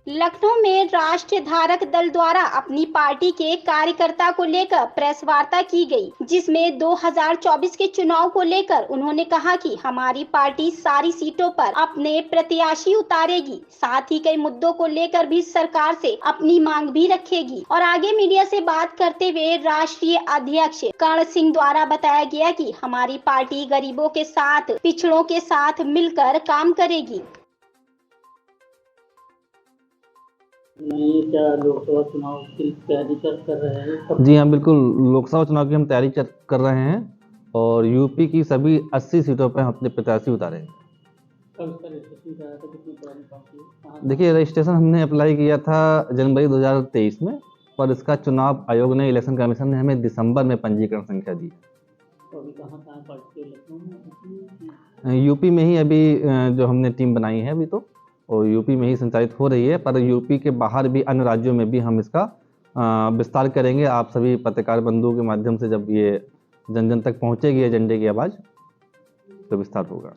लखनऊ में राष्ट्रीय धारक दल द्वारा अपनी पार्टी के कार्यकर्ता को लेकर प्रेस वार्ता की गई, जिसमें 2024 के चुनाव को लेकर उन्होंने कहा कि हमारी पार्टी सारी सीटों पर अपने प्रत्याशी उतारेगी, साथ ही कई मुद्दों को लेकर भी सरकार से अपनी मांग भी रखेगी। और आगे मीडिया से बात करते हुए राष्ट्रीय अध्यक्ष कर्ण सिंह द्वारा बताया गया कि हमारी पार्टी गरीबों के साथ, पिछड़ों के साथ मिलकर काम करेगी। नहीं, क्या लोकसभा चुनाव की तैयारी कर रहे हैं? जी हाँ, बिल्कुल। लोकसभा चुनाव की हम तैयारी कर रहे हैं और यूपी की सभी 80 सीटों पर हम अपने प्रत्याशी उतारे हैं। कब इसका रजिस्ट्रेशन कराया था? कितनी पुरानी पार्टी है? देखिए, रजिस्ट्रेशन हमने अप्लाई किया था जनवरी 2023 में, पर इसका चुनाव आयोग ने, इलेक्शन कमीशन ने हमें दिसंबर में पंजीकरण संख्या दी। तो अभी कहाँ पार्टी है? लखनऊ में? यूपी में ही अभी जो हमने टीम बनाई है अभी तो, और यूपी में ही संचालित हो रही है, पर यूपी के बाहर भी अन्य राज्यों में भी हम इसका विस्तार करेंगे। आप सभी पत्रकार बंधुओं के माध्यम से जब ये जन जन तक पहुंचेगी एजेंडे की आवाज़, तो विस्तार होगा।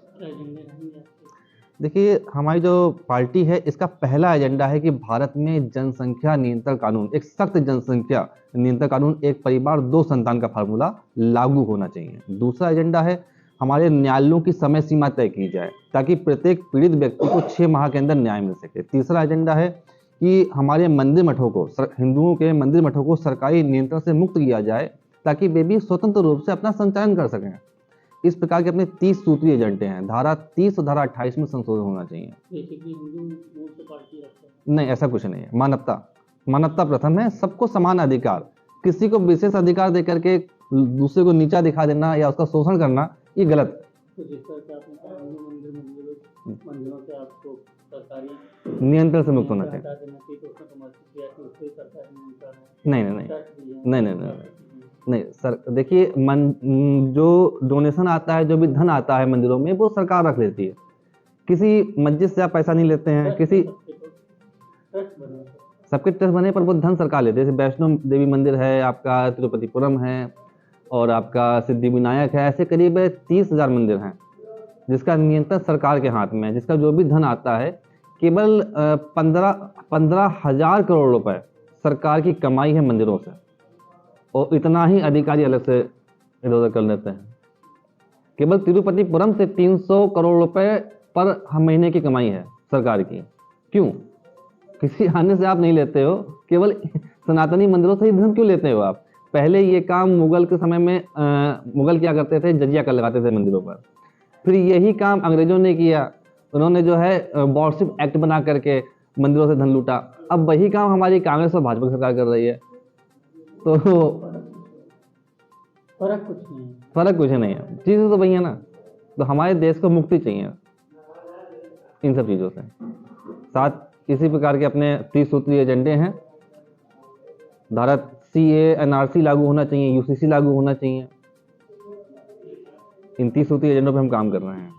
देखिए, हमारी जो पार्टी है इसका पहला एजेंडा है कि भारत में जनसंख्या नियंत्रण कानून, एक सख्त जनसंख्या नियंत्रण कानून, एक परिवार दो संतान का फार्मूला लागू होना चाहिए। दूसरा एजेंडा है हमारे न्यायालयों की समय सीमा तय की जाए ताकि प्रत्येक पीड़ित व्यक्ति को 6 माह के अंदर न्याय मिल सके। तीसरा एजेंडा है कि हमारे मंदिर मठों को, हिंदुओं के मंदिर मठों को सरकारी नियंत्रण से मुक्त किया जाए ताकि वे भी स्वतंत्र रूप से अपना संचालन कर सकें। इस प्रकार के अपने 30 सूत्रीय एजेंडे हैं। धारा 30 और धारा 28 में संशोधन होना चाहिए। नहीं, ऐसा कुछ नहीं है। मानवता प्रथम है। सबको समान अधिकार, किसी को विशेष अधिकार देकर के दूसरे को नीचा दिखा देना या उसका शोषण करना, ये गलत। नियंत्रण से मुक्त होना चाहिए। नहीं सर, देखिए, जो डोनेशन आता है, जो भी धन आता है मंदिरों में, वो सरकार रख लेती है। किसी मस्जिद से आप पैसा नहीं लेते हैं, किसी सबके ट्रस्ट बने पर वो धन सरकार लेती है। जैसे वैष्णो देवी मंदिर है, आपका तिरुपतिपुरम है और आपका सिद्धि विनायक है। ऐसे करीब 30,000 मंदिर हैं जिसका नियंत्रण सरकार के हाथ में है, जिसका जो भी धन आता है केवल 15,000 करोड़ रुपए सरकार की कमाई है मंदिरों से, और इतना ही अधिकारी अलग से इधर उधर कर लेते हैं। केवल तिरुपतिपुरम से 300 करोड़ रुपए पर महीने की कमाई है सरकार की। क्यों? किसी अन्य से आप नहीं लेते हो, केवल सनातनी मंदिरों से ही धन क्यों लेते हो आप? पहले ये काम मुगल के समय में मुगल क्या करते थे, जजिया कर लगाते थे मंदिरों पर। फिर यही काम अंग्रेजों ने किया, उन्होंने जो है वॉरशिप एक्ट बना करके मंदिरों से धन लूटा। अब वही काम हमारी कांग्रेस और भाजपा की सरकार कर रही है। तो फर्क कुछ नहीं है, चीज़ें तो वही है ना। तो हमारे देश को मुक्ति चाहिए इन सब चीज़ों से। साथ इसी प्रकार के अपने 30 सूत्रीय एजेंडे हैं। धारा CA NRC लागू होना चाहिए, UCC लागू होना चाहिए। इन 30 सूत्रीय एजेंडों पे हम काम कर रहे हैं।